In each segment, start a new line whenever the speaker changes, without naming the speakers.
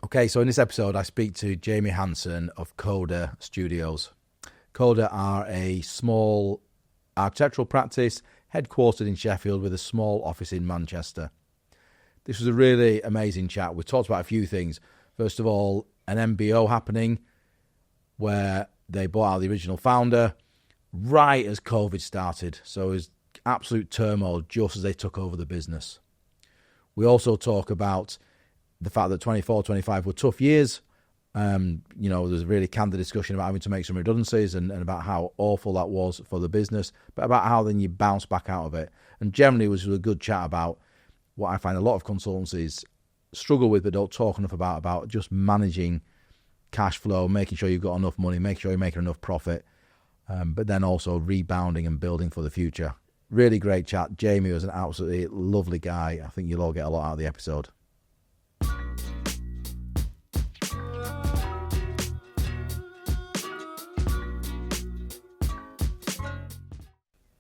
Okay, so in this episode, I speak to Jamie Hanson of CODA Studios. CODA are a small architectural practice headquartered in Sheffield with a small office in Manchester. This was a really amazing chat. We talked about a few things. First of all, an MBO happening where they bought out the original founder right as COVID started. So it was absolute turmoil just as they took over the business. We also talk about the fact that 24, 25 were tough years. There's a really candid discussion about having to make some redundancies and about how awful that was for the business, but about how then you bounce back out of it. And generally it was a good chat about what I find a lot of consultancies struggle with but don't talk enough about just managing cash flow, making sure you've got enough money, making sure you're making enough profit, but then also rebounding and building for the future. Really great chat. Jamie was an absolutely lovely guy. I think you'll all get a lot out of the episode.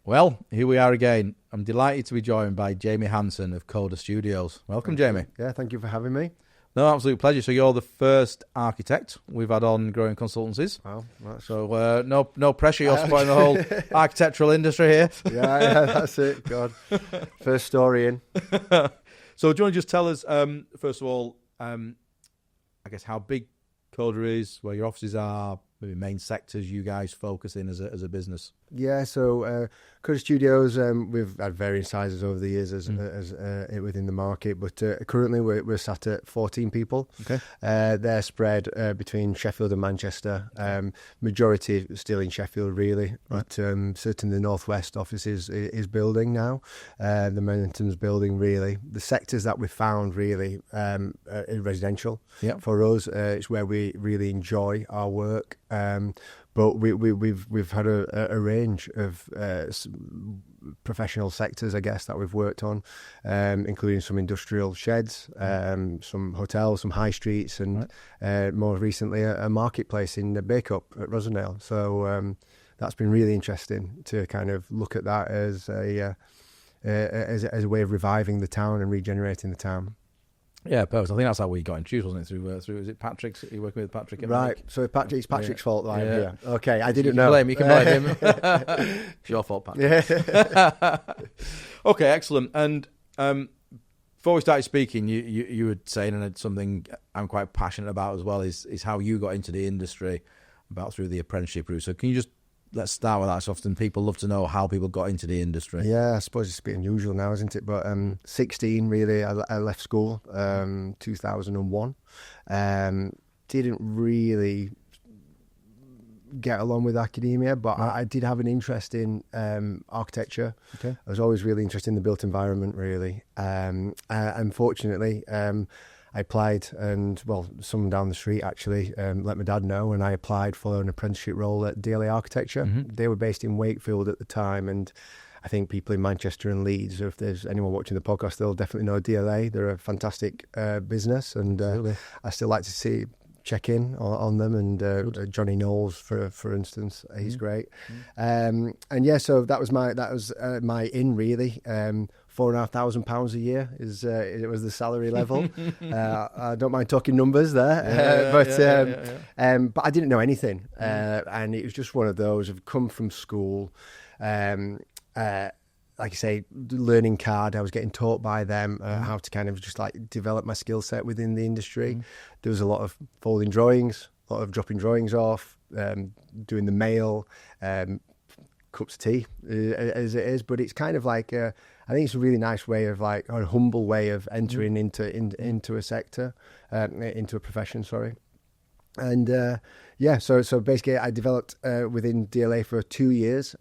Well, here we are again. I'm delighted to be joined by Jamie Hanson of CODA Studios. Welcome, Jamie.
Yeah, thank you for having me.
No, absolute pleasure. So you're the first architect we've had on Growing Consultancies.
Wow.
So no pressure. You're supporting the whole architectural industry here.
Yeah, that's it. God. First story in.
So do you want to just tell us, first of all, I guess how big CODA is, where your offices are, maybe main sectors you guys focus in as a business?
Yeah, so CODA Studios, we've had varying sizes over the years as within the market, but currently we're sat at 14 people.
Okay.
They're spread between Sheffield and Manchester. Majority still in Sheffield, really,
right.
But certainly the Northwest office is building now. The momentum's building, really. The sectors that we found, really, is residential.
Yep.
For us, it's where we really enjoy our work. But we've had a range of professional sectors, I guess, that we've worked on, including some industrial sheds, some hotels, some high streets, and more recently a marketplace in Bacup at Rosendale. So that's been really interesting to kind of look at that as a way of reviving the town and regenerating the town.
Yeah, perfect. I think that's how we got introduced, wasn't it? Through is it Patrick's? You're working with Patrick?
Right. So it's Patrick's fault that I'm here. Okay, I didn't
you
know.
You can blame him. It's your fault, Patrick. Yeah. Okay, excellent. And before we started speaking, you were saying, and it's something I'm quite passionate about as well, is how you got into the industry, about through the apprenticeship route. So can you just let's start with that. So often people love to know how people got into the industry.
Yeah, I suppose it's a bit unusual now, isn't it? But 16, really, I left school, 2001. Didn't really get along with academia, but I did have an interest in architecture.
Okay.
I was always really interested in the built environment, really. Unfortunately, I applied, and someone down the street actually let my dad know, and I applied for an apprenticeship role at DLA Architecture.
Mm-hmm.
They were based in Wakefield at the time, and I think people in Manchester and Leeds, or if there's anyone watching the podcast, they'll definitely know DLA. They're a fantastic business, and I still like to check in on them, and Johnny Knowles, for instance, he's great. And yeah, so that was my in, really. £4,500 a year it was the salary level. I don't mind talking numbers there, but I didn't know anything, and it was just one of those. I've come from school, like I say, learning card. I was getting taught by them how to kind of just like develop my skill set within the industry. There was a lot of folding drawings, a lot of dropping drawings off, doing the mail, cups of tea as it is. But it's kind of like I think it's a really nice way of like, or a humble way of entering into a sector, into a profession. Sorry. And so basically I developed within DLA for 2 years.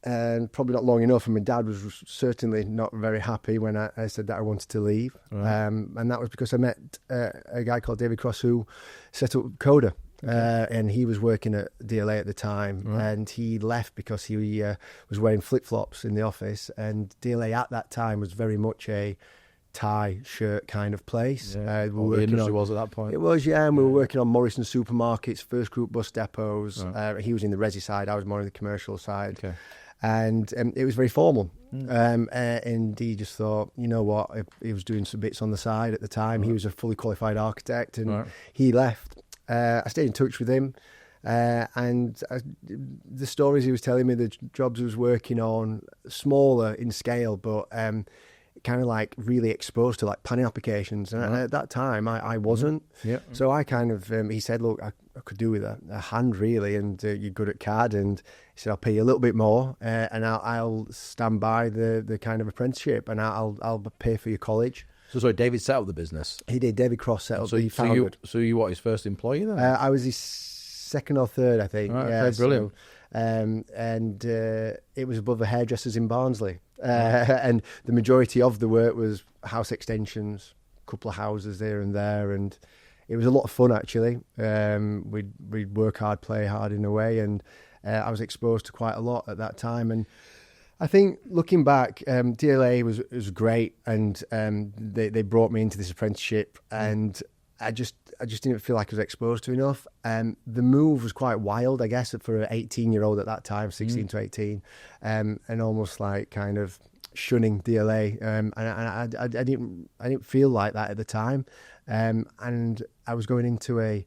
And probably not long enough, and my dad was certainly not very happy when I said that I wanted to leave. Right. And that was because I met a guy called David Cross who set up CODA. And he was working at DLA at the time, and he left because he was wearing flip-flops in the office, and DLA at that time was very much a tie shirt kind of place.
Yeah. The industry was at that point.
It was, yeah, and we were working on Morrison supermarkets, First Group bus depots. He was in the resi side, I was more in the commercial side.
Okay.
and it was very formal. And he just thought, you know what, he was doing some bits on the side at the time. He was a fully qualified architect, and he left. I stayed in touch with him, and the stories he was telling me, the jobs he was working on, smaller in scale, but kind of like really exposed to like planning applications. And at that time, I wasn't. So I kind of, he said, look, I could do with a hand really, and you're good at CAD. And he said, I'll pay you a little bit more, and I'll stand by the kind of apprenticeship, and I'll pay for your college.
So sorry, David set up the business?
He did. David Cross set up.
So you what, his first employee then?
I was his second or third, I think.
Right, okay, brilliant.
And it was above the hairdressers in Barnsley. And the majority of the work was house extensions, a couple of houses there and there, and it was a lot of fun actually. We'd work hard, play hard in a way, and I was exposed to quite a lot at that time. And I think looking back, DLA was great, and they brought me into this apprenticeship, and I just didn't feel like I was exposed to enough. The move was quite wild, I guess, for an 18-year-old at that time, 16 to 18, and almost like kind of shunning DLA. And I didn't feel like that at the time. And I was going into a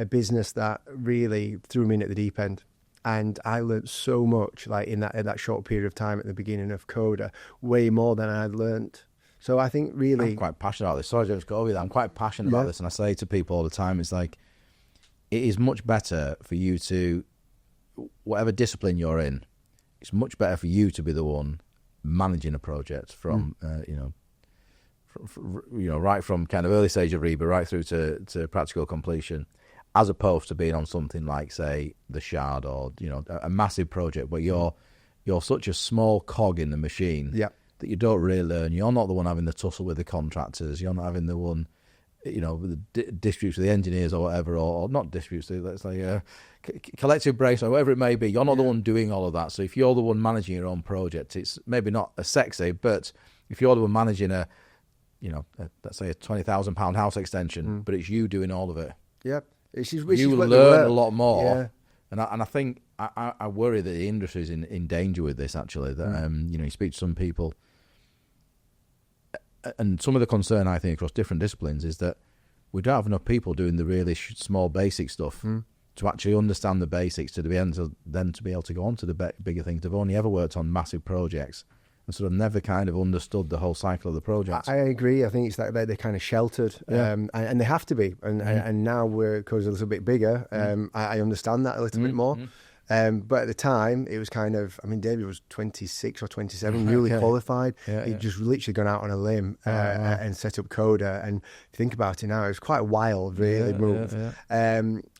business that really threw me in at the deep end. And I learned so much, like in that short period of time at the beginning of CODA, way more than I'd learned. So I think really...
I'm quite passionate about this. Sorry, James, go over that. I'm quite passionate about this. And I say to people all the time, it's like, it is much better for you to, whatever discipline you're in, it's much better for you to be the one managing a project from, right from kind of early stage of REBA right through to practical completion, as opposed to being on something like, say, the Shard or, a massive project where you're such a small cog in the machine.
Yeah.
That you don't really learn. You're not the one having the tussle with the contractors. You're not having the one, with the disputes with the engineers or whatever, or not disputes, let's say collective breaks or whatever it may be. You're not the one doing all of that. So if you're the one managing your own project, it's maybe not as sexy, but if you're the one managing let's say a £20,000 house extension, but it's you doing all of it.
Yeah.
You will learn a lot more. Yeah. And I think I worry that the industry is in danger with this, actually. That you speak to some people, and some of the concern I think across different disciplines is that we don't have enough people doing the really small basic stuff to actually understand the basics to be able to go on to the bigger things. They've only ever worked on massive projects and sort of never kind of understood the whole cycle of the project.
I agree. I think it's like they're kind of sheltered, and they have to be. And now because a little bit bigger, I understand that a little bit more. But at the time, it was kind of, David was 26 or 27, newly qualified. He'd just literally gone out on a limb and set up CODA. And if you think about it now, it was quite a wild, really, move.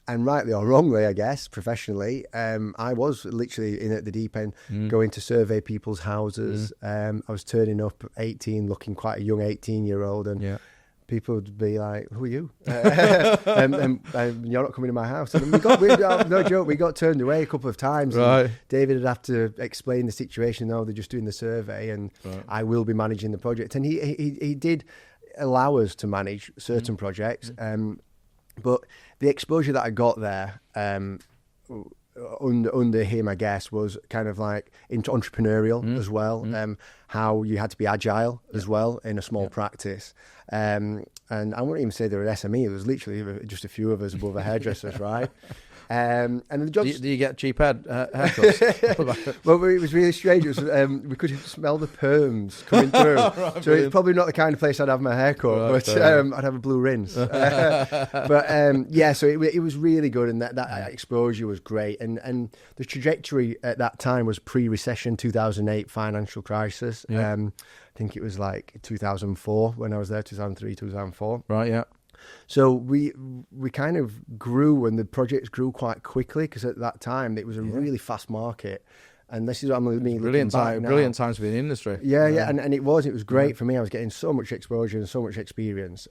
And rightly or wrongly, I guess, professionally, I was literally in at the deep end, going to survey people's houses. I was turning up 18, looking quite a young 18-year-old. And people would be like, "Who are you?" and you're not coming to my house. And no joke, we got turned away a couple of times. Right. David would have to explain the situation. No, they're just doing the survey, and I will be managing the project. And he did allow us to manage certain projects, but the exposure that I got there under him, I guess, was kind of like into entrepreneurial as well. How you had to be agile as well in a small practice. And I wouldn't even say they were an SME. It was literally just a few of us above the hairdressers, right? And the jobs.
Do you get cheap haircuts?
Well, it was really strange. It was, we could smell the perms coming through. Right, so it's probably not the kind of place I'd have my haircut, but I'd have a blue rinse. So it was really good, and that exposure was great. And the trajectory at that time was pre-recession, 2008 financial crisis. I think it was like 2004 when I was there, 2003, 2004.
Right, yeah.
So we kind of grew, and the projects grew quite quickly, because at that time it was a really fast market. And this is what
brilliant times to be in the industry.
And it was great for me. I was getting so much exposure and so much experience.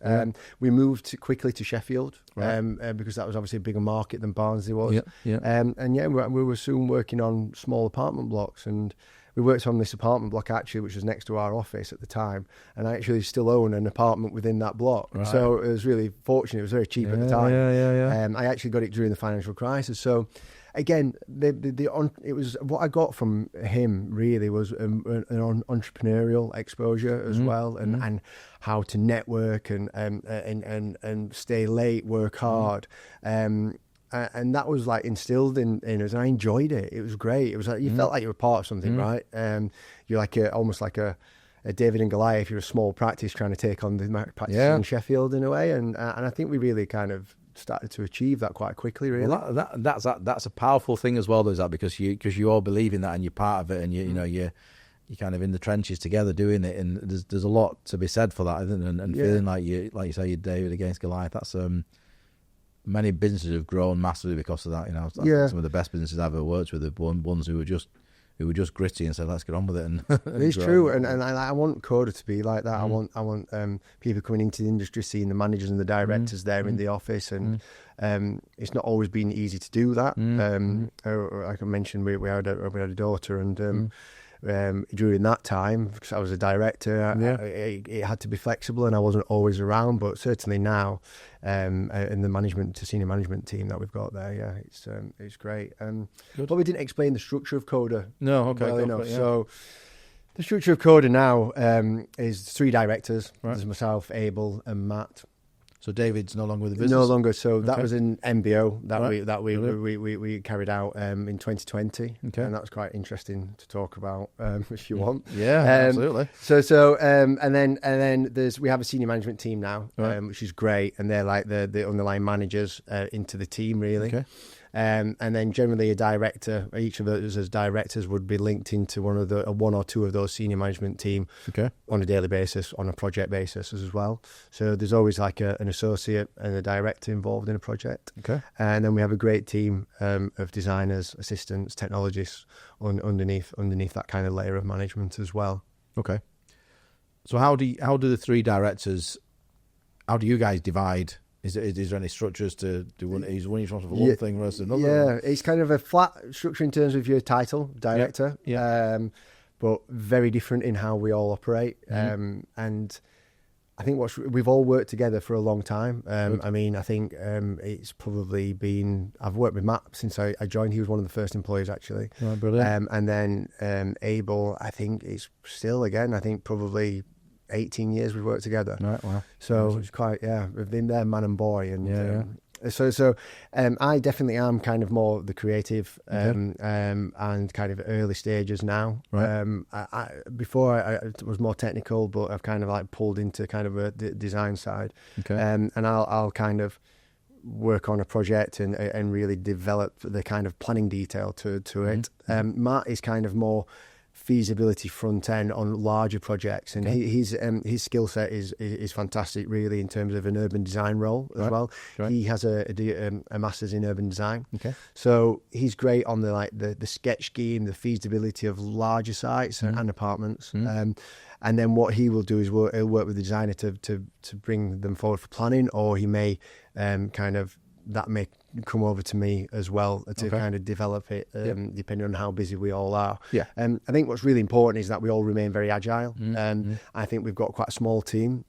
We moved quickly to Sheffield, because that was obviously a bigger market than Barnsley was. We were soon working on small apartment blocks, and we worked on this apartment block actually, which was next to our office at the time, and I actually still own an apartment within that block. Right. So it was really fortunate. It was very cheap at the time. I actually got it during the financial crisis. So again, it was what I got from him really was an entrepreneurial exposure as well, and how to network and stay late, work hard. And that was like instilled in us, and I enjoyed it. It was great. It was like you felt like you were part of something, right? You're like almost like a David and Goliath. You're a small practice trying to take on the practice in Sheffield in a way, and I think we really kind of started to achieve that quite quickly. Really,
well, that's a powerful thing as well, though, is that because you all believe in that and you're part of it, and you're kind of in the trenches together doing it, and there's a lot to be said for that, isn't there? And feeling like you say you're David against Goliath. That's many businesses have grown massively because of that. Some of the best businesses I've ever worked with are ones who were just gritty and said, let's get on with it. And
it's true, and I want CODA to be like that. I want people coming into the industry, seeing the managers and the directors there in the office, and it's not always been easy to do that. Like I mentioned, we had a daughter, and during that time, because I was a director, it had to be flexible, and I wasn't always around. But certainly now, in the senior management team that we've got there, it's great. But we didn't explain the structure of CODA.
No, okay,
well enough. So the structure of CODA now is 3 directors. Right. There's myself, Abel, and Matt.
So David's no longer with the business?
No longer. So that was an MBO that we carried out in 2020, and that was quite interesting to talk about if you want.
Yeah, absolutely.
So and then we have a senior management team now, which is great, and they're like the underlying managers into the team really. Okay. And then generally a director, each of us as directors would be linked into one or two of those senior management team on a daily basis, on a project basis as well. So there's always like an associate and a director involved in a project. Okay. And then we have a great team of designers, assistants, technologists underneath that kind of layer of management as well. Okay.
So how do the 3 directors, how do you guys divide? Is there any structures to do one? Is one responsible for one thing versus another?
Yeah, it's kind of a flat structure in terms of your title, director. But very different in how we all operate. And I think we've all worked together for a long time. I mean, I think it's probably been. I've worked with Matt since I joined. He was one of the first employees actually.
Oh, brilliant.
And then Abel, I think it's still again. I think probably 18 years we've worked together. Right, wow. So it's quite, we've been there man and boy. And So I definitely am kind of more the creative and kind of early stages now. Right. Before I was more technical, but I've kind of like pulled into kind of a design side. Okay. And I'll kind of work on a project and really develop the kind of planning detail to it. Matt is kind of more feasibility front end on larger projects, and his skill set is fantastic really in terms of an urban design role as well. Right. He has a master's in urban design, so he's great on the sketch scheme, the feasibility of larger sites and apartments. And then what he will do is he'll work with the designer to bring them forward for planning, or he may that may come over to me as well to kind of develop it, depending on how busy we all are. Yeah. I think what's really important is that we all remain very agile. I think we've got quite a small team.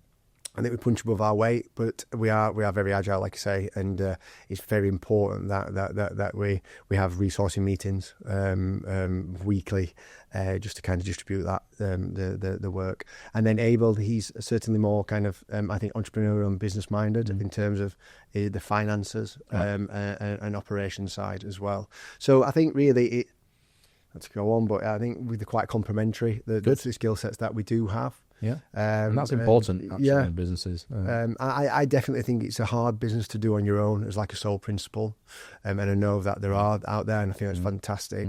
I think we punch above our weight, but we are very agile, like I say, and it's very important that we have resourcing meetings weekly, just to kind of distribute that the work. And then Abel, he's certainly more kind of I think entrepreneurial and business minded in terms of the finances and operation side as well. So I think really not to go on, but I think we're quite complementary the skill sets that we do have. Yeah,
and that's important actually in businesses.
I definitely think it's a hard business to do on your own as like a sole principal, and I know that there are out there, and I think that's fantastic.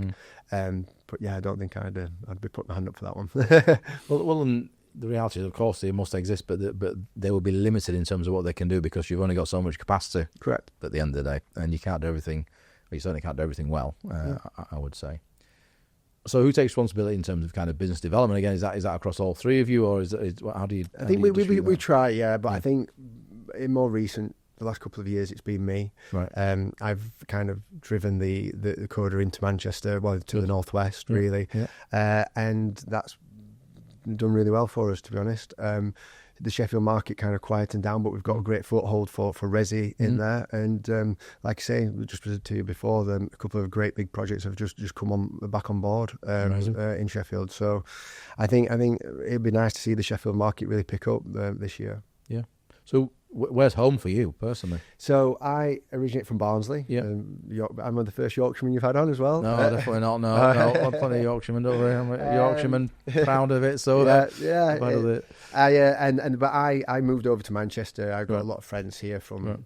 But yeah, I don't think I'd be putting my hand up for that one.
well, and the reality is, of course, they must exist, but they will be limited in terms of what they can do because you've only got so much capacity. Correct. At the end of the day, and you can't do everything. Well, you certainly can't do everything well. I would say. So who takes responsibility in terms of kind of business development? Again, is that across all 3 of you, or how do you?
I think we try, but I think in more recent, the last couple of years, it's been me. Right. I've kind of driven the CODA into Manchester, to the northwest, really, and that's done really well for us, to be honest. the Sheffield market kind of quieting down, but we've got a great foothold for resi in there. And like I say, we just presented to you before, a couple of great big projects have just come back on board in Sheffield. So I think it'd be nice to see the Sheffield market really pick up this year.
Yeah. So where's home for you personally?
So I originate from Barnsley. Yeah. I'm the first Yorkshireman you've had on as well.
No, definitely not. No, I'm plenty of Yorkshiremen over here. I'm a Yorkshireman, proud of it. So
yeah.
Proud of it.
But I moved over to Manchester. I've got a lot of friends here from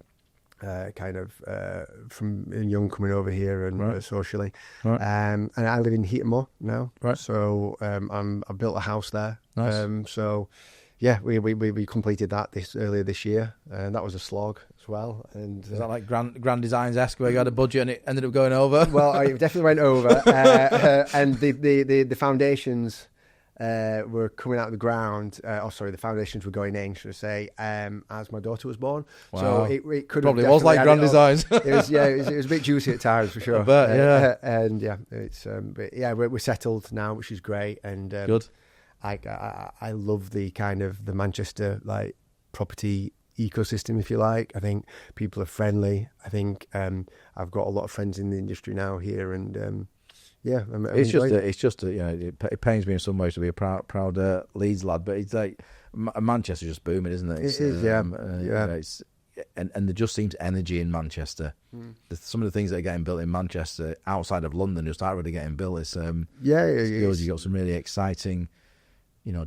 from young coming over here and socially. Right. And I live in Heaton now. Right. So I built a house there.
Nice.
So. Yeah, we completed that earlier this year, and that was a slog as well. And
is that like Grand Designs-esque, where you had a budget and it ended up going over?
Well, it definitely went over, and the foundations were coming out of the ground. The foundations were going in, should I say, as my daughter was born.
Wow.
So it could
probably was like Grand Designs.
It was a bit juicy at times for sure.
I bet, yeah.
And yeah, it's we're settled now, which is great, and
good.
I love the kind of the Manchester like property ecosystem, if you like. I think people are friendly. I think I've got a lot of friends in the industry now here, and
it pains me in some ways to be a proud Leeds lad, but it's like Manchester's just booming, isn't it?
It is,
and there just seems energy in Manchester. Some of the things that are getting built in Manchester outside of London just aren't really getting built. It's you've got some really exciting,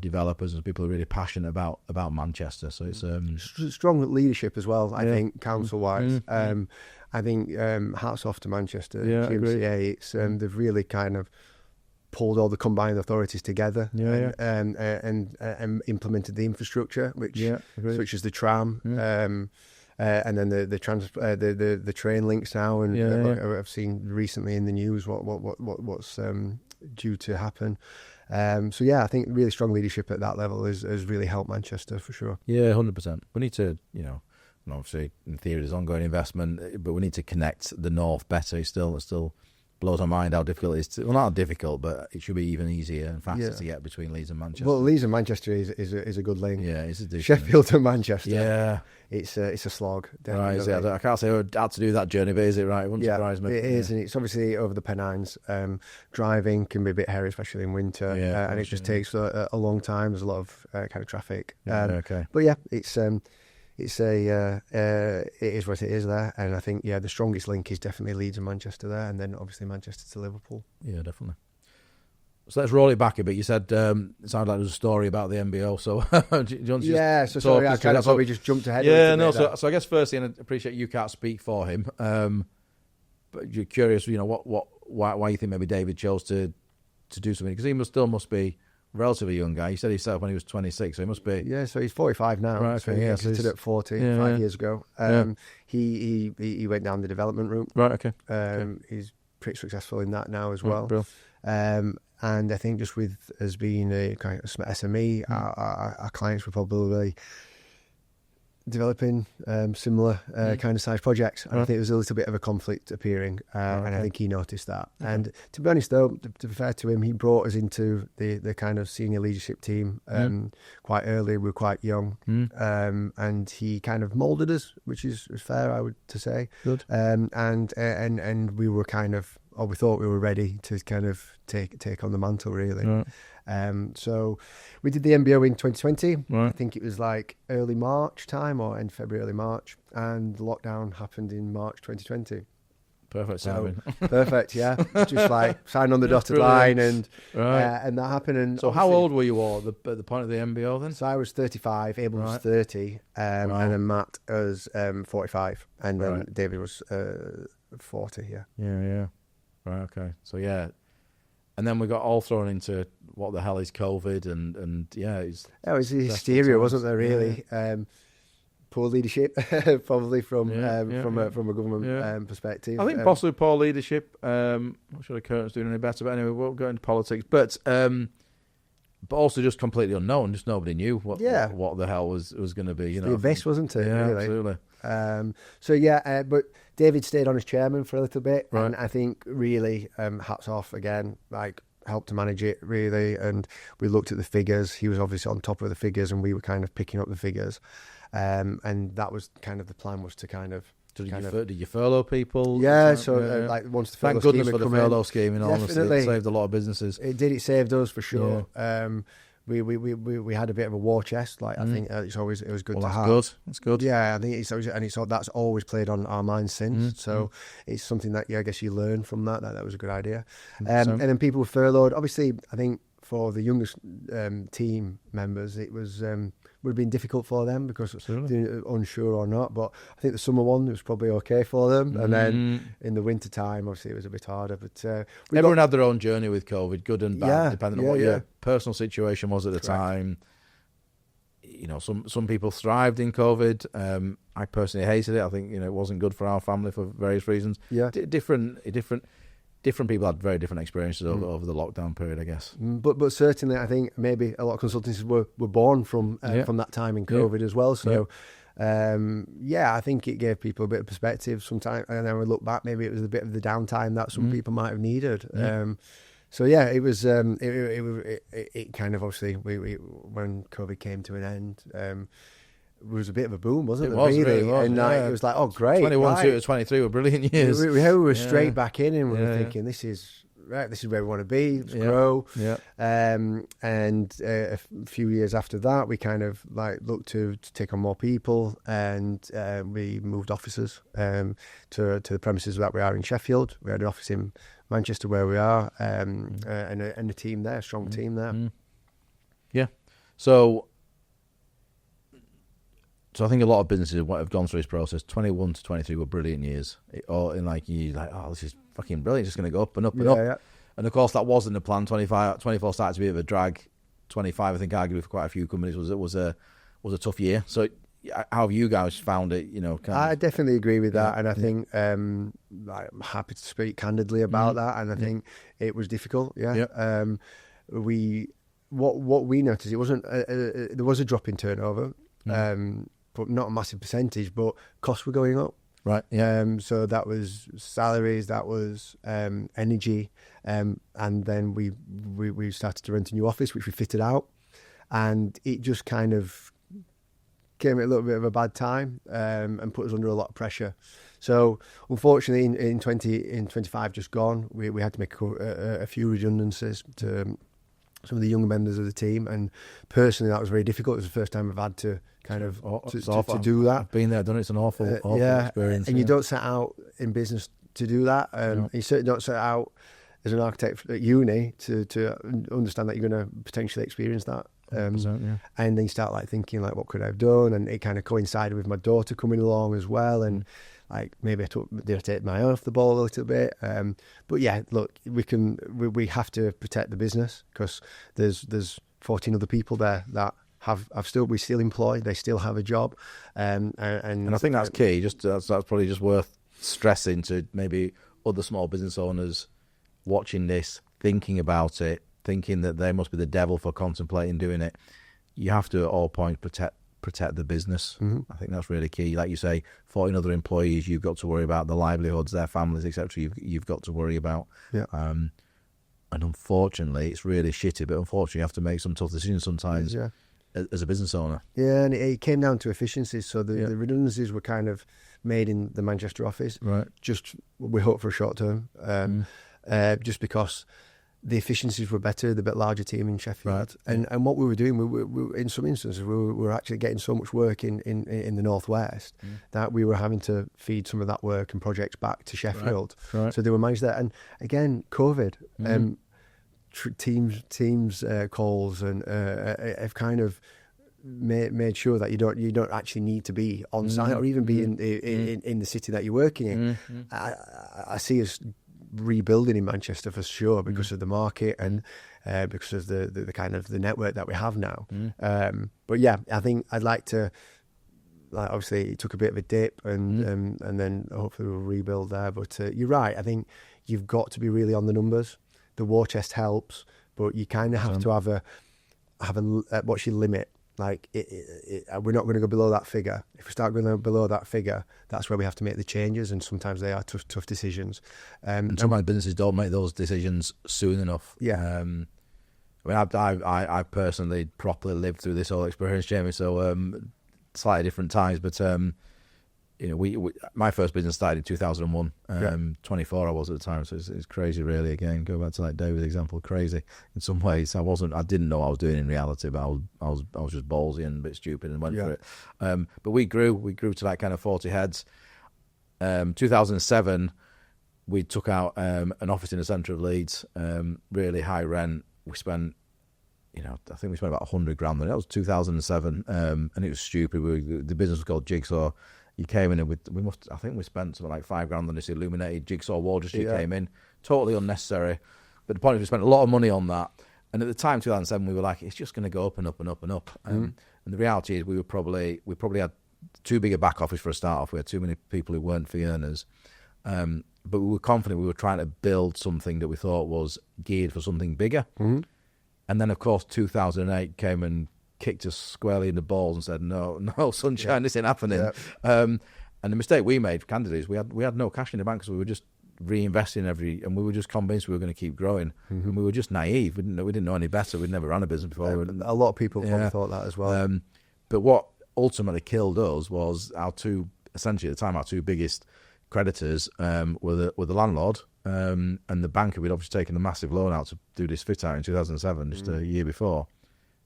developers and people are really passionate about Manchester. So it's
strong leadership as well. I think council-wise, I think hats off to Manchester.
Yeah,
GMCA. It's they've really kind of pulled all the combined authorities together and implemented the infrastructure, which is the tram. And then the train links now, and I've seen recently in the news what's due to happen. I think really strong leadership at that level has really helped Manchester for sure.
Yeah, 100%. We need to, and obviously in theory there's ongoing investment, but we need to connect the north better. It still blows my mind how difficult it is to, well, not difficult, but it should be even easier and faster to get between Leeds and Manchester.
Well, Leeds and Manchester is a good link.
Yeah, it's a decent.
Sheffield and Manchester.
Yeah.
It's a slog.
Right, I can't say I had to do that journey, but is it right? It wouldn't surprise me.
It is, and it's obviously over the Pennines. Driving can be a bit hairy, especially in winter, and it just takes a long time. There's a lot of kind of traffic. But yeah, it is what it is there, and I think the strongest link is definitely Leeds and Manchester there, and then obviously Manchester to Liverpool.
Yeah, definitely. So let's roll it back a bit. You said it sounded like there was a story about the MBO. So do you want to just
sorry, I kind of probably just jumped ahead.
Yeah, no. So I guess firstly, and I appreciate you can't speak for him, but you're curious, why you think maybe David chose to do something, because he must be a relatively young guy. He said himself when he was 26, so he must be.
Yeah, so he's 45 now.
Right, okay,
so he exited at 40 5 years ago. He went down the development route.
Right, okay.
He's pretty successful in that now as well.
Right,
and I think just with as being a kind of SME, our clients were probably developing similar kind of size projects, and I think there was a little bit of a conflict appearing, and I think he noticed that. Okay. And to be honest, though, to be fair to him, he brought us into the kind of senior leadership team quite early. We were quite young, and he kind of moulded us, which is fair, I would to say.
Good.
And we were kind of, or we thought we were ready to kind of take on the mantle, really. Right. So we did the MBO in 2020. Right. I think it was like early March time, or end February, early March, and lockdown happened in March 2020.
Perfect.
So, perfect, yeah. Just like sign on the dotted line, and that happened. And
so, how old were you all at the point of the MBO then?
So I was 35, Abel was 30, and then Matt was 45, and then David was 40.
Yeah. Right. Okay. So and then we got all thrown into what the hell is COVID, and
it was hysteria, wasn't there? Really, poor leadership, probably from a government perspective.
I think possibly poor leadership. I'm not sure the Curtin's doing any better, but anyway, we'll go into politics. But also just completely unknown. Just nobody knew what the hell was going to be.
The abyss, wasn't it?
Yeah,
really?
Absolutely.
But David stayed on as chairman for a little bit, and I think really hats off again. Like helped to manage it really, and we looked at the figures. He was obviously on top of the figures, and we were kind of picking up the figures, and that was kind of the plan, was to kind of.
Did you furlough people?
Yeah, so like once the furlough
thank goodness
scheme
for the furlough scheme. In all honesty, it saved a lot of businesses.
It did. It saved us for sure. Yeah. We had a bit of a war chest. Like I think it was good to have.
That's good.
Yeah, I think that's always played on our minds since. So it's something that I guess you learn from that. That was a good idea. And then people were furloughed. Obviously, I think for the youngest team members, it was. Would have been difficult for them because they're unsure or not. But I think the summer one was probably okay for them. And then in the winter time, obviously, it was a bit harder. But
everyone had their own journey with COVID, good and bad, depending on what your personal situation was at the time. You know, some people thrived in COVID. I personally hated it. I think it wasn't good for our family for various reasons.
Yeah,
different people had very different experiences over the lockdown period, I guess.
But certainly, I think maybe a lot of consultancies were born from that time in COVID as well. So, I think it gave people a bit of perspective sometimes. And then we look back, maybe it was a bit of the downtime that some people might have needed. It was. It kind of obviously when COVID came to an end. It was a bit of a boom, wasn't it?
Really was.
And it was like, oh, great.
21 to 23 were brilliant years.
We were straight back in, and we were thinking, this is where we want to be. Let's grow. Yeah. And a few years after that, we kind of like looked to take on more people, and we moved offices to the premises that we are in Sheffield. We had an office in Manchester where we are, and a team there, a strong team there.
Yeah. So I think a lot of businesses have gone through this process. 21 to 23 were brilliant years. You're like, oh, this is fucking brilliant. It's just going to go up and up and up. Yeah. And of course, that wasn't the plan. 24 started to be a bit of a drag. 25, I think, arguably for quite a few companies, was a tough year. So how have you guys found it?
I definitely agree with that, and I think I'm happy to speak candidly about that. And I think it was difficult. Yeah. What we noticed, it wasn't there was a drop in turnover. But not a massive percentage, but costs were going up.
Right. Yeah.
So that was salaries, that was energy, and then we started to rent a new office, which we fitted out, and it just kind of came at a little bit of a bad time, and put us under a lot of pressure. So unfortunately, in 25 just gone, we had to make a few redundancies to some of the younger members of the team, and personally that was very difficult. It was the first time I've had to kind of to do that.
I've been there, done it. It's an awful experience.
And you don't set out in business to do that. You certainly don't set out as an architect at uni to understand that you're going to potentially experience that. And then you start like thinking like, what could I have done? And it kind of coincided with my daughter coming along as well, and like maybe did I take my eye off the ball a little bit? But yeah, look, we have to protect the business because there's 14 other people there that we still employ. They still have a job, and
I think that's key. That's probably just worth stressing to maybe other small business owners watching this, thinking about it, thinking that they must be the devil for contemplating doing it. You have to at all points protect the business. I think that's really key. Like you say, 14 other employees you've got to worry about, the livelihoods, their families, etc. You've got to worry about. Yeah. And unfortunately, it's really shitty. But unfortunately, you have to make some tough decisions sometimes. Yeah. As a business owner.
Yeah, and it came down to efficiencies. So the redundancies were kind of made in the Manchester office. Right. Just, we hope, for a short term. Just because the efficiencies were better, the bit larger team in Sheffield. Right. And what we were doing, we in some instances, we were actually getting so much work in the Northwest that we were having to feed some of that work and projects back to Sheffield. Right. So they were managed there. And again, COVID, teams calls and have kind of made sure that you don't actually need to be on site or even be in the city that you're working in. I see us rebuilding in Manchester for sure because of the market and because of the kind of the network that we have now. But yeah, I think I'd like to. Like obviously, it took a bit of a dip, and then hopefully we'll rebuild there. But you're right. I think you've got to be really on the numbers. The war chest helps, but you kind of have to have a what's your limit. Like, we're not going to go below that figure. If we start going below that figure, that's where we have to make the changes, and sometimes they are tough decisions.
And sometimes businesses don't make those decisions soon enough.
Yeah.
I mean, I personally properly lived through this whole experience, Jamie. So slightly different times, but you know, we my first business started in 2001. 24 I was at the time, so it's crazy, really. Again, go back to like David's example, crazy in some ways. I didn't know what I was doing in reality, but I was just ballsy and a bit stupid and went for it. But we grew to like kind of 40 heads. 2007, we took out an office in the centre of Leeds, really high rent. We spent, I think we spent about 100 grand. That was 2007, and it was stupid. The business was called Jigsaw. You came in and I think we spent something like 5 grand on this illuminated jigsaw wall just as you came in. Totally unnecessary. But the point is, we spent a lot of money on that. And at the time, 2007, we were like, it's just going to go up and up and up and up. And the reality is we probably had too big a back office for a start off. We had too many people who weren't fee earners. But we were confident we were trying to build something that we thought was geared for something bigger. Mm-hmm. And then, of course, 2008 came and kicked us squarely in the balls and said, no, sunshine, this ain't happening. And the mistake we made, candidly, is we had no cash in the bank because we were just reinvesting and we were just convinced we were going to keep growing. Mm-hmm. And we were just naive. We didn't know any better. We'd never run a business before.
A lot of people probably thought that as well.
But what ultimately killed us was essentially at the time, our two biggest creditors were the landlord and the banker. We'd obviously taken a massive loan out to do this fit out in 2007, just a year before.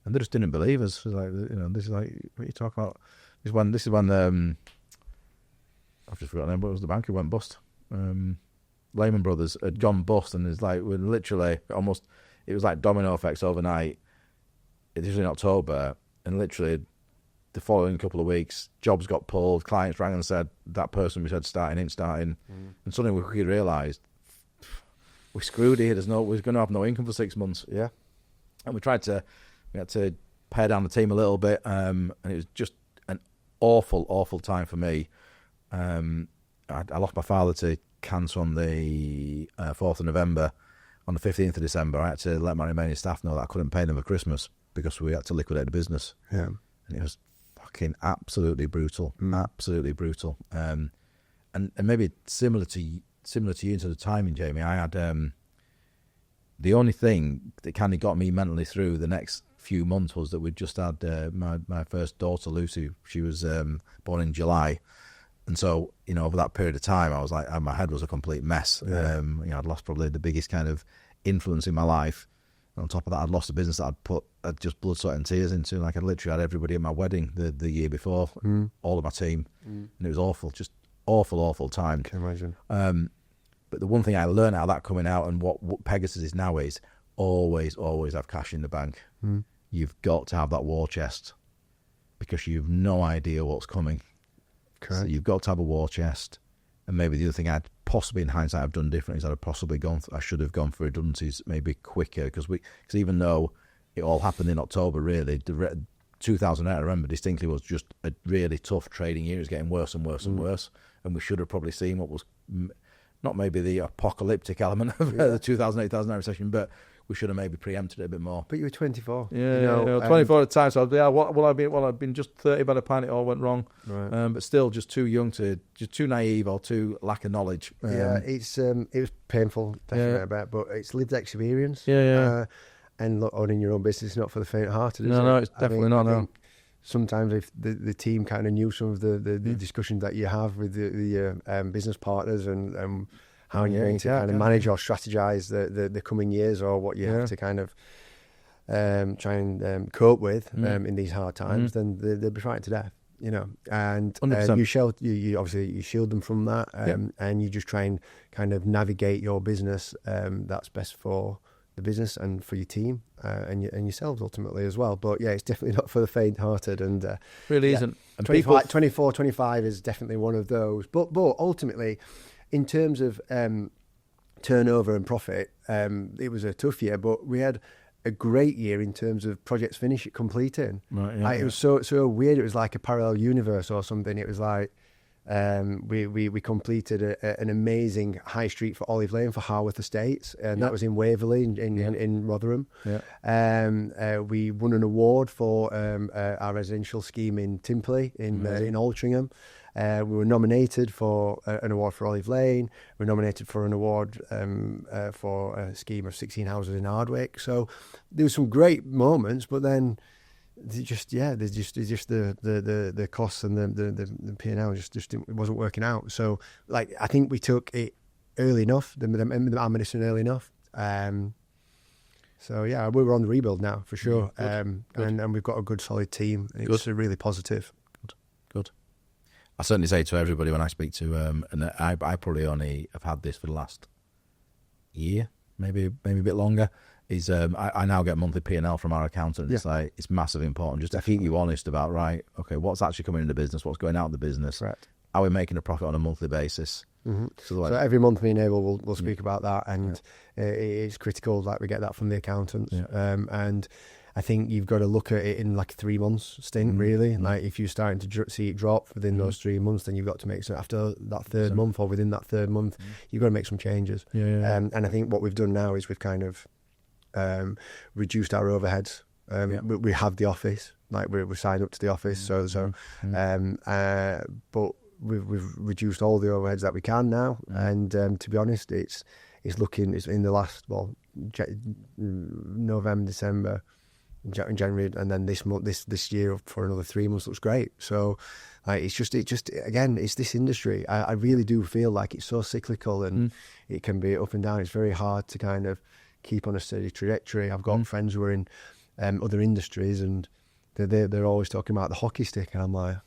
And they just didn't believe us. It was like, this is like, what are you talking about? This is when I've just forgotten the name, but it was the bank who went bust. Lehman Brothers had gone bust, and it's like, we're literally almost, it was like domino effects overnight. It was in October, and literally the following couple of weeks, jobs got pulled, clients rang and said, that person we said starting ain't starting. And suddenly we realised, we're screwed here. We're going to have no income for 6 months.
Yeah.
And we had to pare down the team a little bit, and it was just an awful, awful time for me. I lost my father to cancer on the 4th of November. On the 15th of December, I had to let my remaining staff know that I couldn't pay them for Christmas because we had to liquidate the business.
Yeah.
And it was fucking absolutely brutal, absolutely brutal. And maybe similar to you into the timing, Jamie, I had the only thing that kind of got me mentally through the next few months was that we'd just had my first daughter, Lucy. She was born in July. And so, over that period of time, I was like, my head was a complete mess. Yeah. I'd lost probably the biggest kind of influence in my life. And on top of that, I'd lost a business that I'd just blood, sweat and tears into. Like, I'd literally had everybody at my wedding the year before, all of my team. And it was awful, just awful, awful time.
Can imagine.
But the one thing I learned out of that coming out, and what Pegasus is now, is always, always have cash in the bank. You've got to have that war chest because you've no idea what's coming.
Correct.
So you've got to have a war chest. And maybe the other thing I'd possibly, in hindsight, have done different is I should have gone for redundancies maybe quicker because even though it all happened in October, really, 2008, I remember distinctly, was just a really tough trading year. It was getting worse and worse and worse. And we should have probably seen what was not maybe the apocalyptic element of the 2008-2009 recession, but we should have maybe preempted it a bit more.
But you were 24.
Yeah, 24 at the time. So I'd been just 30 by the time it all went wrong.
Right.
But still just too young just too naive or too lack of knowledge.
It was painful, definitely, but it's lived experience.
Yeah.
And owning your own business is not for the faint-hearted, is it?
No, it's definitely not, no.
Sometimes if the team kind of knew some of the discussions that you have with the business partners and how you're going to kind of manage or strategize the coming years, or what you have to kind of try and cope with in these hard times, then they'll be frightened to death, and you obviously shield them from that, and you just try and kind of navigate your business that's best for the business and for your team and yourselves ultimately as well. But yeah, it's definitely not for the faint-hearted, and
really isn't. And
24, 25 is definitely one of those. But ultimately, in terms of turnover and profit, it was a tough year, but we had a great year in terms of projects completing.
Right, yeah,
It was so weird. It was like a parallel universe or something. It was like We completed an amazing high street for Olive Lane for Harworth Estates, and that was in Waverley in Rotherham. We won an award for our residential scheme in Timperley in Altrincham. We were nominated for an award for Olive Lane. We were nominated for an award for a scheme of 16 houses in Hardwick. So there were some great moments, but then there's just the costs and the P&L just it wasn't working out. So like I think we took it early enough, the ammunition early enough. So yeah, we were on the rebuild now for sure.
Good.
And we've got a good solid team. It's really positive.
Good. I certainly say to everybody when I speak to and I probably only have had this for the last year, maybe a bit longer. Is I now get monthly P&L from our accountant. It's like it's massively important just to keep you honest about what's actually coming into the business, what's going out of the business.
Correct.
Are we making a profit on a monthly basis?
Mm-hmm. So every month me and Abel will speak about that, and it's critical that we get that from the accountants. And I think you've got to look at it in like a 3 months stint, really. Like if you're starting to see it drop within those 3 months, then you've got to make some after that third month, or within that third month, you've got to make some changes. And I think what we've done now is we've kind of reduced our overheads. We have the office, like we're signed up to the office, but we've reduced all the overheads that we can now. And to be honest, it's in the last November, December, January, and then this year for another 3 months looks great. So it's just again, it's this industry. I really do feel like it's so cyclical, and it can be up and down. It's very hard to kind of keep on a steady trajectory. I've got friends who are in other industries, and they're always talking about the hockey stick, and I'm like,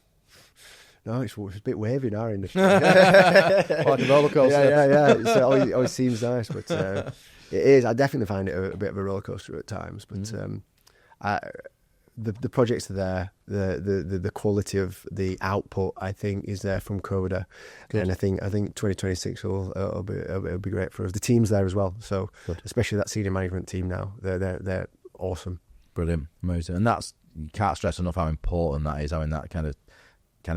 no, it's a bit wavy in our industry.
Like a roller coaster.
Yeah. It always seems nice, but it is. I definitely find it a bit of a roller coaster at times. But the projects are there. The quality of the output, I think, is there from CODA. Good. And I think 2026 will be great for us. The team's there as well, so especially that senior management team now. They're awesome.
Brilliant, amazing, and you can't stress enough how important that is. Having that kind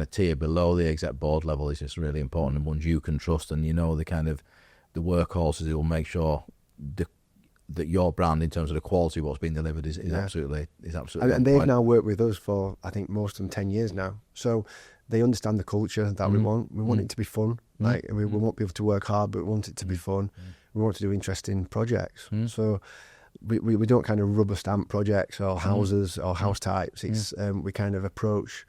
of tier below the exec board level is just really important, and ones you can trust, and the workhorses who will make sure that your brand in terms of the quality of what's being delivered is absolutely
and they've now worked with us for, I think, most of them 10 years now, so they understand the culture that we want it to be fun. Like we want people to work hard, but we want it to be fun. We want to do interesting projects. So we don't kind of rubber stamp projects or houses or house types. It's we kind of approach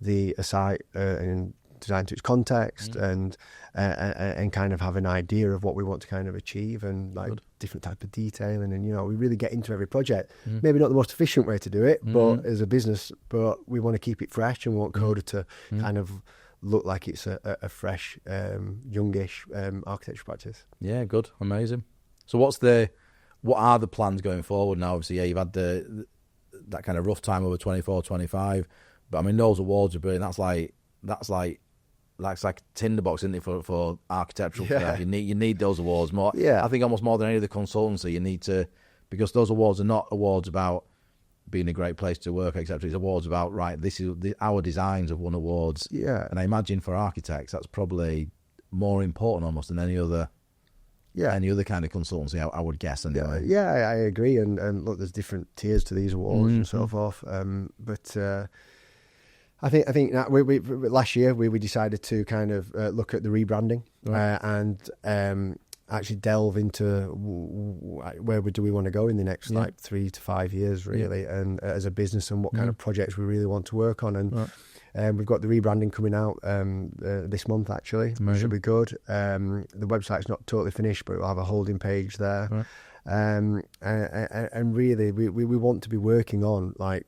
a site and design to its context and kind of have an idea of what we want to kind of achieve, and like different type of detailing, and we really get into every project. Maybe not the most efficient way to do it, but as a business, but we want to keep it fresh, and we want CODA to kind of look like it's a fresh, youngish architecture practice.
Yeah, good, amazing. So what are the plans going forward now? Obviously, you've had that kind of rough time over 24, 25, but I mean those awards are brilliant. That's like tinderbox, isn't it, for architectural stuff? You need those awards more. I think almost more than any other consultancy, you need to, because those awards are not awards about being a great place to work, etc. It's awards about our designs have won awards. And I imagine for architects that's probably more important almost than any other kind of consultancy, I would guess anyway.
I agree. And look, there's different tiers to these awards and so forth. But I think that we last year we decided to kind of look at the rebranding and actually delve into where do we want to go in the next 3 to 5 years, really, and as a business, and what kind of projects we really want to work on. And we've got the rebranding coming out this month, actually. Which should be good. The website's not totally finished, but we'll have a holding page there. And really, we want to be working on like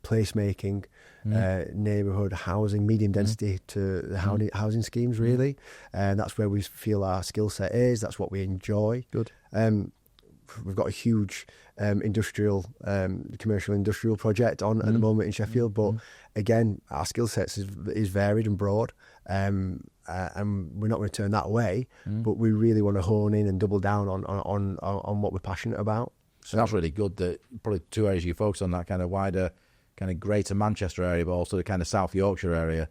placemaking, neighbourhood housing, medium density to the housing schemes, really. And that's where we feel our skill set is. That's what we enjoy. Good. We've got a huge commercial industrial project on at the moment in Sheffield, but again, our skill sets is varied and broad, and we're not going to turn that away. But we really want to hone in and double down on what we're passionate about.
So that's really good. That probably two areas you focus on, that kind of wider, kind of Greater Manchester area, but also the kind of South Yorkshire area.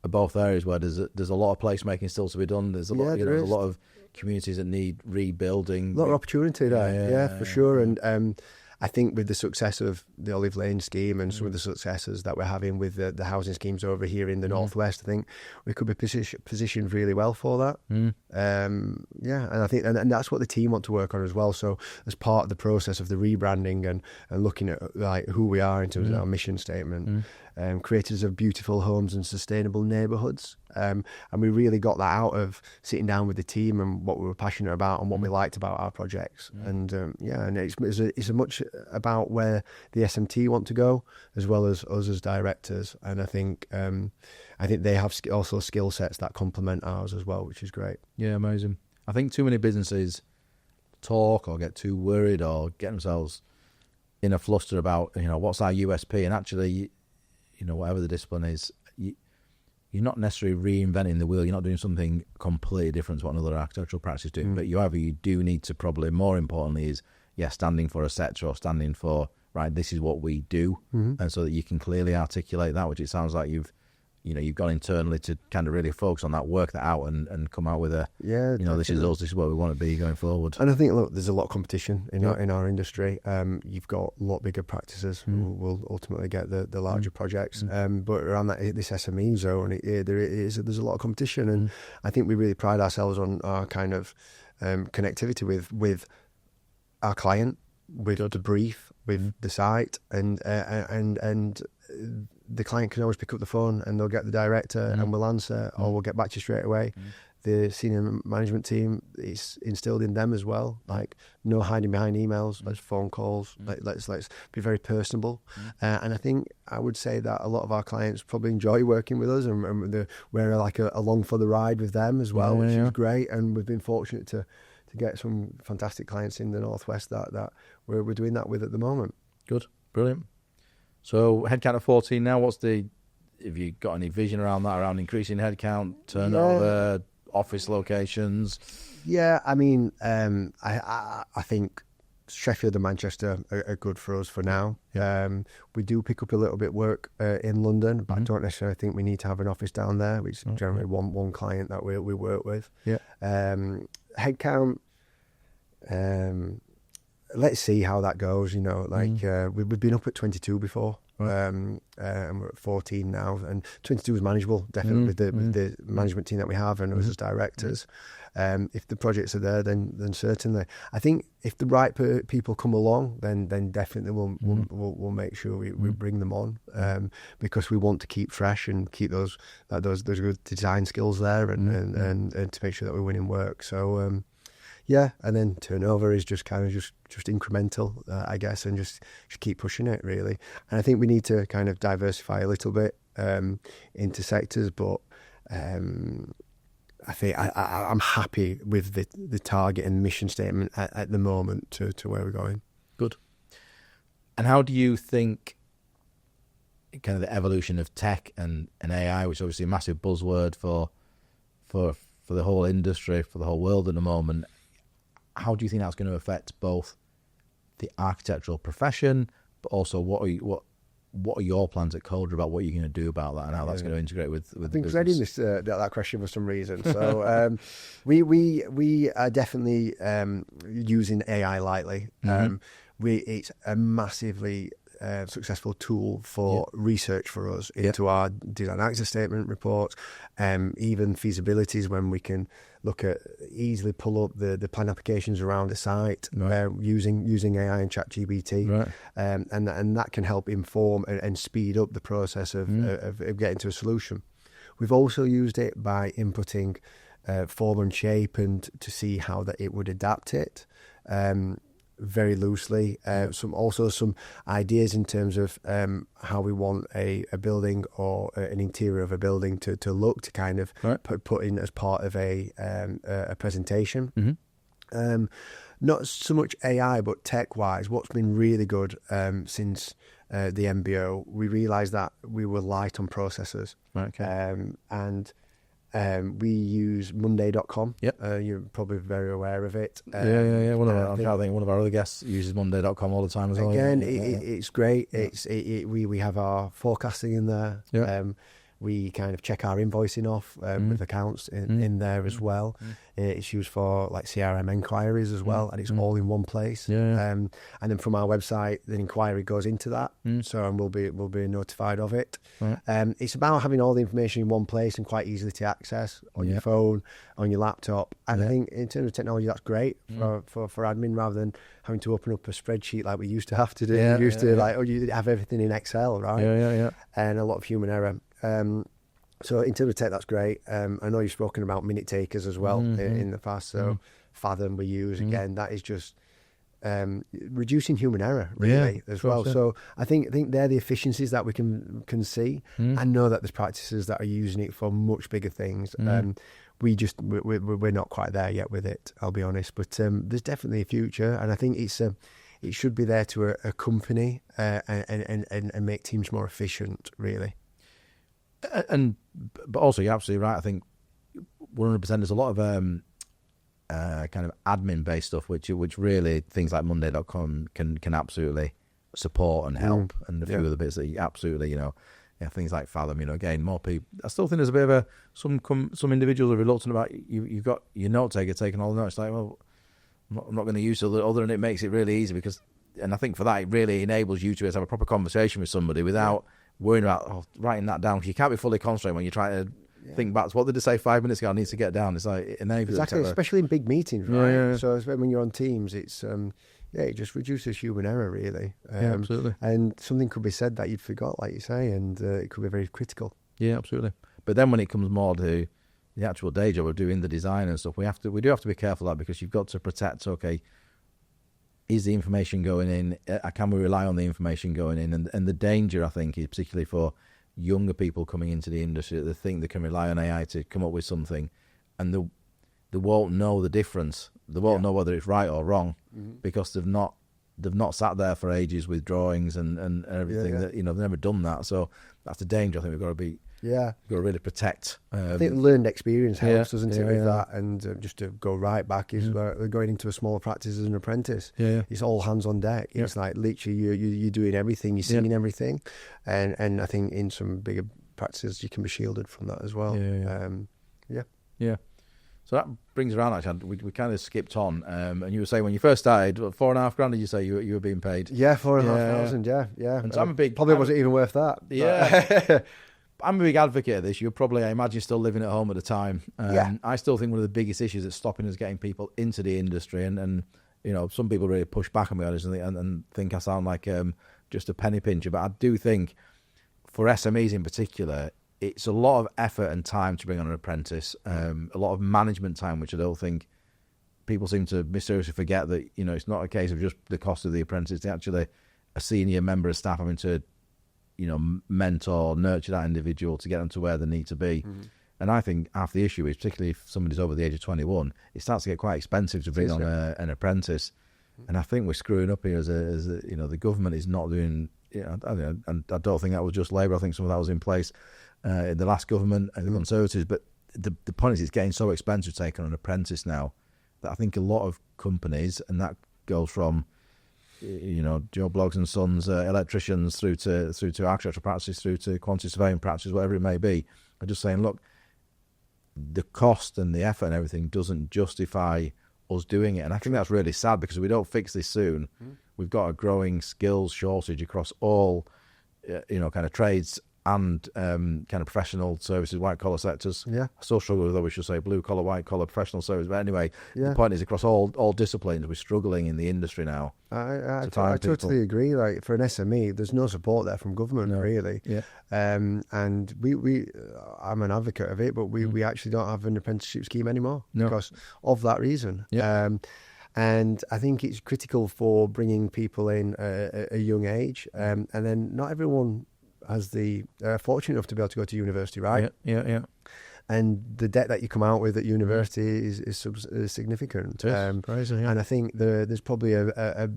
are both areas where there's a lot of placemaking still to be done. There's a lot, there's a lot of communities that need rebuilding.
A lot of opportunity there, for sure. And I think with the success of the Olive Lane scheme and some of the successes that we're having with the housing schemes over here in the Northwest, I think we could be positioned really well for that. And I think and that's what the team want to work on as well. So as part of the process of the rebranding and looking at like who we are in terms of our mission statement, creators of beautiful homes and sustainable neighbourhoods. And we really got that out of sitting down with the team and what we were passionate about and what we liked about our projects. And and it's as much about where the SMT want to go as well as us as directors. And I think they have also skill sets that complement ours as well, which is great.
Yeah, amazing. I think too many businesses talk or get too worried or get themselves in a fluster about, what's our USP, and actually, whatever the discipline is, you're not necessarily reinventing the wheel. You're not doing something completely different to what another architectural practice is doing. But you do need to probably, more importantly, is standing for a sector or standing for, right, this is what we do, and so that you can clearly articulate that, which it sounds like you've gone internally to kind of really focus on that, work that out, and come out with a, this is us, this is where we want to be going forward.
And I think, look, there's a lot of competition in our industry. You've got a lot bigger practices who will ultimately get the larger projects. But around this SME zone, there's a lot of competition, and I think we really pride ourselves on our kind of connectivity with our client, with the brief, with the site, and the client can always pick up the phone and they'll get the director and we'll answer, or we'll get back to you straight away. The senior management team, it's instilled in them as well, like no hiding behind emails, let's phone calls, let's be very personable. And I think I would say that a lot of our clients probably enjoy working with us, and we're like along for the ride with them as well, which is great. And we've been fortunate to get some fantastic clients in the Northwest that we're doing that with at the moment.
Good, brilliant. So headcount of 14 now. Have you got any vision around that, around increasing headcount, turnover, office locations?
Yeah, I mean, I think Sheffield and Manchester are good for us for now. We do pick up a little bit work in London, but I don't necessarily think we need to have an office down there, which is generally one client that we work with. Headcount, let's see how that goes. We've been up at 22 before, and we're at 14 now, and 22 is manageable, definitely, with the management team that we have and us as directors. If the projects are there, then certainly. I think if the right people come along, then definitely we'll make sure we bring them on, because we want to keep fresh and keep those good design skills there, and to make sure that we're winning work. So. And then turnover is just kind of just incremental, I guess, and just keep pushing it, really. And I think we need to kind of diversify a little bit into sectors, but I think I'm happy with the target and mission statement at the moment to where we're going.
Good. And how do you think kind of the evolution of tech and AI, which is obviously a massive buzzword for the whole industry, for the whole world at the moment, how do you think that's going to affect both the architectural profession, but also what are your plans at CODA about what you're going to do about that, and how that's going to integrate with the business?
I've been reading that question for some reason. So we are definitely using AI lightly. It's a massively successful tool for research for us into our design access statement reports, even feasibilities, when we can look at easily pull up the plan applications around the site using AI and ChatGPT, and that can help inform and speed up the process of getting to a solution. We've also used it by inputting form and shape, and to see how that it would adapt it. Very loosely, some ideas in terms of how we want a building or an interior of a building to look, to kind of put in as part of a presentation. Not so much AI, but tech-wise, what's been really good since the MBO, we realised that we were light on processors, and we use Monday.com. You're probably very aware of it.
I think one of our other guests uses Monday.com all the time as well.
Again, it's great. We have our forecasting in there. We kind of check our invoicing off with accounts in there as well. It's used for like CRM inquiries as well, and it's all in one place. And then from our website, the inquiry goes into that, and we'll be notified of it. It's about having all the information in one place and quite easily to access on your phone, on your laptop. And I think in terms of technology, that's great for admin, rather than having to open up a spreadsheet like we used to have to do. We used to you have everything in Excel, right? And a lot of human error. So in terms of tech, that's great. I know you've spoken about minute takers as well in the past. So Fathom we use, again, that is just reducing human error really as well. So I think they're the efficiencies that we can see. I know that there's practices that are using it for much bigger things. We're not quite there yet with it, I'll be honest. But there's definitely a future, and I think it should be there to accompany and make teams more efficient, really.
But also, you're absolutely right. I think 100%. There's a lot of kind of admin-based stuff, which really things like Monday.com can absolutely support and help, and a few of the bits that you absolutely, things like Fathom. Again, more people. I still think there's a bit of some individuals are reluctant about you've got your note taker taking all the notes. Like, well, I'm not going to use other than it makes it really easy because, and I think for that it really enables you to have a proper conversation with somebody without worrying about writing that down. You can't be fully concentrated when you're trying to think back to what did they say 5 minutes ago. I need to get down. It's like
exactly, especially in big meetings, right? So when you're on Teams, it's it just reduces human error, really.
Absolutely.
And something could be said that you'd forgot, like you say, and it could be very critical.
Yeah, absolutely. But then when it comes more to the actual day job of doing the design and stuff, we do have to be careful of that, because you've got to protect. Okay, is the information going in? Can we rely on the information going in? And the danger, I think, is particularly for younger people coming into the industry, that they think they can rely on AI to come up with something, and they won't know the difference. They won't know whether it's right or wrong, because they've not sat there for ages with drawings and everything. That they've never done that. So that's the danger. I think we've got to be. We've got to really protect.
I think learned experience helps, doesn't it, with that? And just to go right back, is going into a smaller practice as an apprentice. It's all hands on deck. It's like literally you're doing everything, you're seeing everything. And I think in some bigger practices you can be shielded from that as well.
So that brings around, actually, we kind of skipped on. And you were saying when you first started, $4,500, did you say you were being paid?
Yeah, $4,500, yeah.
And so I'm a big...
Probably wasn't even worth that.
Yeah. I'm a big advocate of this. You're probably, I imagine, still living at home at the time. I still think one of the biggest issues that's stopping us getting people into the industry, and some people really push back on me on this and think I sound like just a penny pincher. But I do think for SMEs in particular, it's a lot of effort and time to bring on an apprentice, a lot of management time, which I don't think people seem to mysteriously forget that, it's not a case of just the cost of the apprentice. It's actually a senior member of staff having to mentor, nurture that individual to get them to where they need to be. And I think half the issue is, particularly if somebody's over the age of 21, it starts to get quite expensive to bring on an apprentice. And I think we're screwing up here as the government is not doing, and I don't think that was just Labour. I think some of that was in place in the last government and the Conservatives. But the point is, it's getting so expensive to take on an apprentice now that I think a lot of companies, and that goes from Joe Bloggs and Sons, electricians, through to architectural practices, through to quantity surveying practices, whatever it may be, are just saying, look, the cost and the effort and everything doesn't justify us doing it. And I think that's really sad, because if we don't fix this soon, we've got a growing skills shortage across all, kind of trades and kind of professional services, white collar sectors. I still struggle with, though, we should say blue collar, white collar, professional services. But anyway, the point is, across all disciplines, we're struggling in the industry now.
I totally agree. Like, for an SME, there's no support there from government, really. And I'm an advocate of it, but we actually don't have an apprenticeship scheme anymore because of that reason. And I think it's critical for bringing people in at a young age, and then not everyone has the fortunate enough to be able to go to university, right? And the debt that you come out with at university is significant.
Crazy,
and I think there's probably a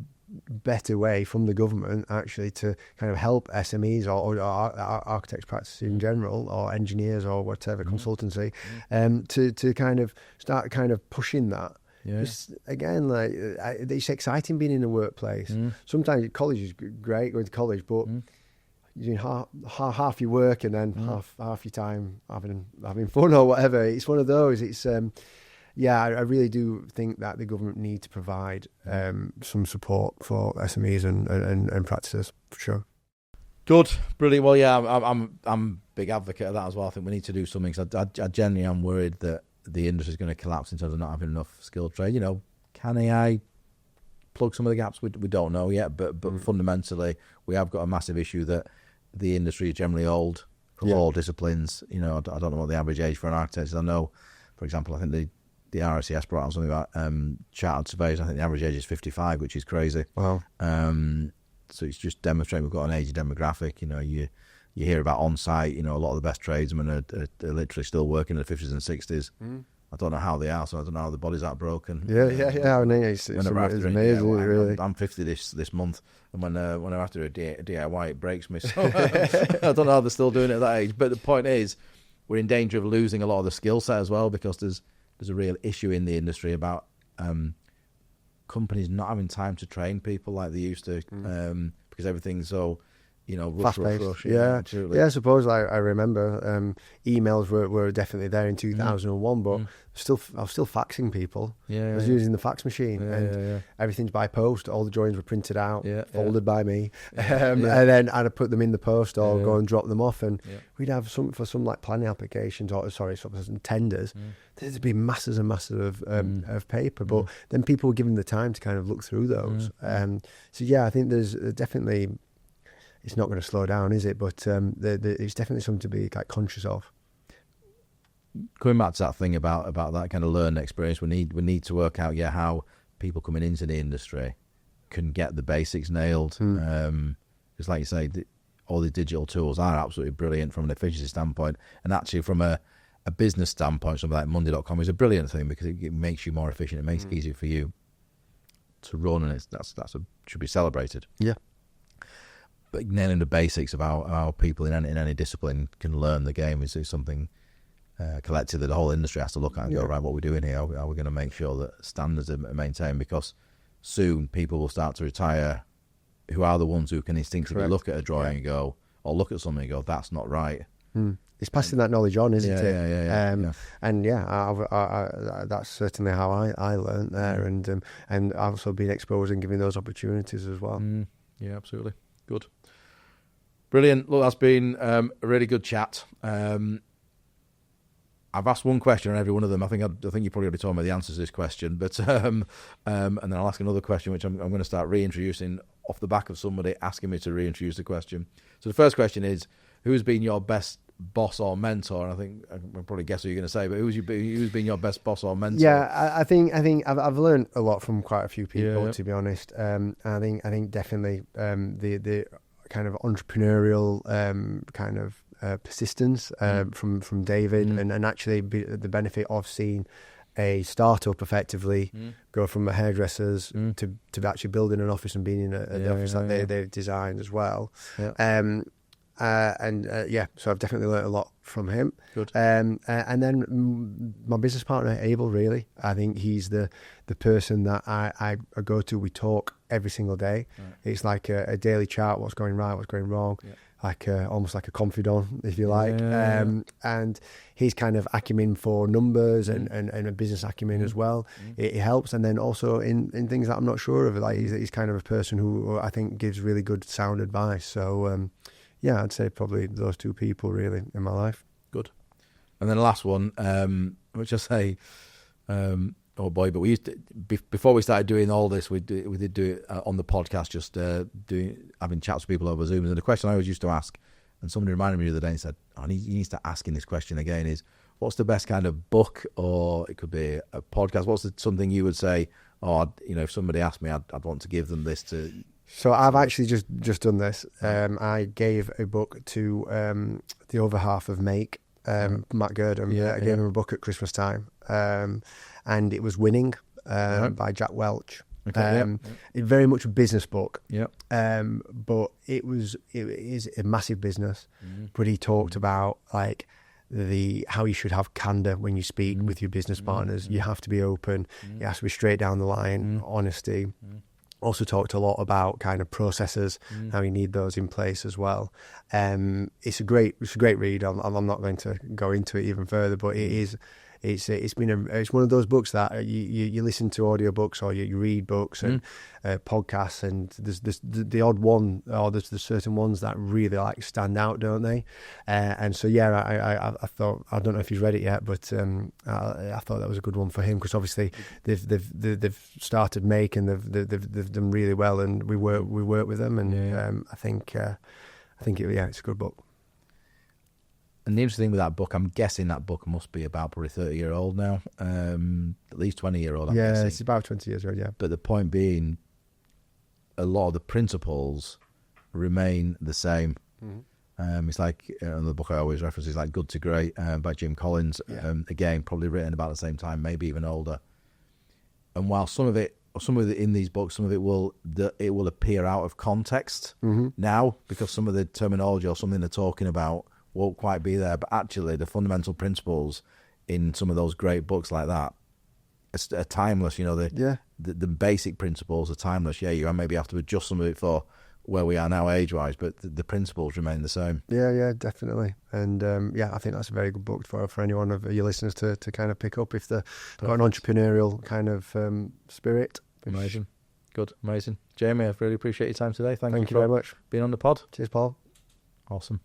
better way from the government actually to kind of help SMEs or architects practice in general, or engineers or whatever, consultancy, to kind of start kind of pushing that. Just, again, like, it's exciting being in the workplace. Sometimes college is great, going to college, but you're doing half your work and then half your time having fun or whatever. It's one of those. It's I really do think that the government need to provide some support for SMEs and practices for sure.
Good, brilliant. Well, yeah, I'm a big advocate of that as well. I think we need to do something. Cause I genuinely am worried that the industry is going to collapse in terms of not having enough skilled trade. Can AI plug some of the gaps? We don't know yet, but fundamentally, we have got a massive issue that the industry is generally old from all disciplines. I don't know what the average age for an architect is. I know, for example, I think the RSCS brought out something about chartered surveyors. I think the average age is 55, which is crazy.
Wow.
So it's just demonstrating we've got an aging demographic. You hear about on-site, a lot of the best tradesmen are literally still working in the 50s and 60s. I don't know how they are, so I don't know how the body's that broken.
Yeah. I mean, it's amazing, really.
I'm 50 this month, and when I have to do a DIY, it breaks me. So I don't know how they're still doing it at that age. But the point is, we're in danger of losing a lot of the skill set as well, because there's a real issue in the industry about companies not having time to train people like they used to, because everything's so
fast-paced.
Absolutely.
I suppose I remember emails were definitely there in 2001, but I was still faxing people. I was using the fax machine, and everything's by post. All the drawings were printed out, folded by me, and then I'd put them in the post or go and drop them off, and we'd have some like planning applications or some tenders. There'd be masses and masses of paper, but then people were given the time to kind of look through those. I think there's definitely. It's not going to slow down, is it? But it's definitely something to be conscious of.
Coming back to that thing about that kind of learned experience, we need to work out how people coming into the industry can get the basics nailed. Because like you say, all the digital tools are absolutely brilliant from an efficiency standpoint, and actually from a business standpoint, something like Monday.com is a brilliant thing because it makes you more efficient. It makes it easier for you to run, and should be celebrated.
Yeah.
But nailing the basics of how people in any discipline can learn the game is something collectively the whole industry has to look at and go, right, what we're doing here, are we going to make sure that standards are maintained? Because soon people will start to retire who are the ones who can instinctively look at a drawing and go, or look at something and go, that's not right.
It's passing that knowledge on, isn't it?
Yeah.
And that's certainly how I learned there, and I've also been exposed and given those opportunities as well.
Yeah, absolutely. Good. Brilliant. Look, that's been a really good chat. I've asked one question on every one of them. I think you probably already told me the answer to this question, but and then I'll ask another question, which I'm going to start reintroducing off the back of somebody asking me to reintroduce the question. So the first question is, who's been your best boss or mentor? And I think I'll probably guess what you're going to say, but who's been your best boss or mentor?
Yeah, I think I've learned a lot from quite a few people, to be honest. I think definitely the kind of entrepreneurial kind of persistence from David, and actually the benefit of seeing a startup effectively go from a hairdresser's to actually building an office and being in the office that they've designed as well. So I've definitely learned a lot from him.
Good.
And then my business partner, Abel, really, I think he's the person that I go to. We talk every single day. Right. It's like a daily chat, what's going right, what's going wrong, like almost like a confidant, if you like. And he's kind of acumen for numbers and a business acumen as well. It helps. And then also in things that I'm not sure of, like he's kind of a person who I think gives really good sound advice. So, I'd say probably those two people really in my life.
Good. And then the last one, which I say, oh boy, but we used to, before we started doing all this, we did do it on the podcast, just having chats with people over Zoom. And the question I always used to ask, and somebody reminded me the other day and said, he needs to asking this question again, is what's the best kind of book, or it could be a podcast, what's something you would say, if somebody asked me, I'd want to give them this to...
So I've actually just done this. I gave a book to the other half of Make, Matt Gurdon. I gave him a book at Christmas time, and it was Winning by Jack Welch.
Okay,
It's very much a business book.
But
it is a massive business. But he talked about like how you should have candor when you speak with your business partners. You have to be open. You have to be straight down the line, honesty. Also talked a lot about kind of processes, how you need those in place as well. It's a great read. I'm not going to go into it even further, but it is. It's one of those books that you listen to audiobooks or you read books and podcasts, and there's the odd one, or there's certain ones that really like stand out, don't they? And so I thought, I don't know if he's read it yet, but I thought that was a good one for him, because obviously they've started making, they've done really well, and we work with them, and I think it's a good book.
And the interesting thing with that book, I'm guessing that book must be about probably 30-year-old now, at least 20-year-old. I'm guessing.
It's about 20 years old, yeah.
But the point being, a lot of the principles remain the same. It's like the book I always reference is like Good to Great by Jim Collins. Again, probably written about the same time, maybe even older. And while some of it in these books, some of it will appear out of context now, because some of the terminology or something they're talking about won't quite be there, but actually the fundamental principles in some of those great books like that are timeless. You know, the basic principles are timeless. You maybe have to adjust some of it for where we are now age-wise, but the principles remain the same.
Yeah, definitely. And I think that's a very good book for any one of your listeners to kind of pick up if they've got an entrepreneurial kind of spirit.
Amazing. Good, amazing. Jamie, I really appreciate your time today. Thank you
very much.
Being on the pod.
Cheers, Paul.
Awesome.